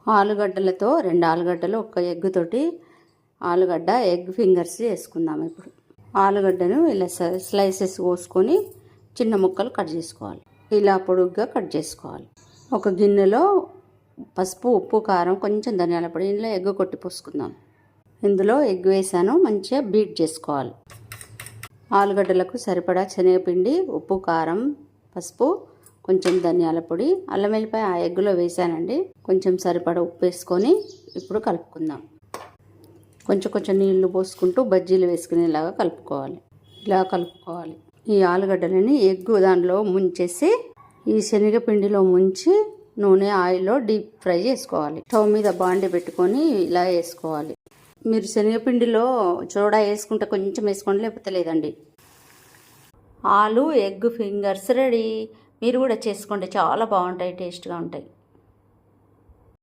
ఆలుగడ్డలతో 2 ఆలుగడ్డలు ఒక ఎగ్ తోటి ఆలుగడ్డ ఎగ్ ఫింగర్స్ చేసుకుందాం. ఇప్పుడు ఆలుగడ్డను ఇలా స్లైసెస్ కోసుకొని చిన్న ముక్కలు కట్ చేసుకోవాలి. ఇలా పొడుగ్గా కట్ చేసుకోవాలి. ఒక గిన్నెలో పసుపు, ఉప్పు, కారం, కొంచెం ధనియాల పొడి, ఇందులో ఎగ్ కొట్టి పోసుకుందాం. ఇందులో ఎగ్ వేసాను, మంచిగా బీట్ చేసుకోవాలి. ఆలుగడ్డలకు సరిపడా శనగపిండి, ఉప్పు, కారం, పసుపు, కొంచెం ధనియాల పొడి, అల్లం వెల్లిపాయ ఆ ఎగ్గులో వేసానండి. కొంచెం సరిపడా ఉప్పు వేసుకొని ఇప్పుడు కలుపుకుందాం. కొంచెం నీళ్లు పోసుకుంటూ బజ్జీలు వేసుకునేలాగా కలుపుకోవాలి. ఇలా కలుపుకోవాలి. ఈ ఆలుగడ్డలని ఎగ్గు దానిలో ముంచేసి ఈ శనగపిండిలో ముంచి నూనె ఆయిల్లో డీప్ ఫ్రై చేసుకోవాలి. స్టవ్ మీద బాండి పెట్టుకొని ఇలా వేసుకోవాలి. మీరు శనగపిండిలో సోడా వేసుకుంటే కొంచెం వేసుకోండి, లేకపోతే లేదండి. ఆలు ఎగ్ ఫింగర్స్ రెడీ. మీరు కూడా చేసుకోండి, చాలా బాగుంటాయి, టేస్ట్గా ఉంటాయి.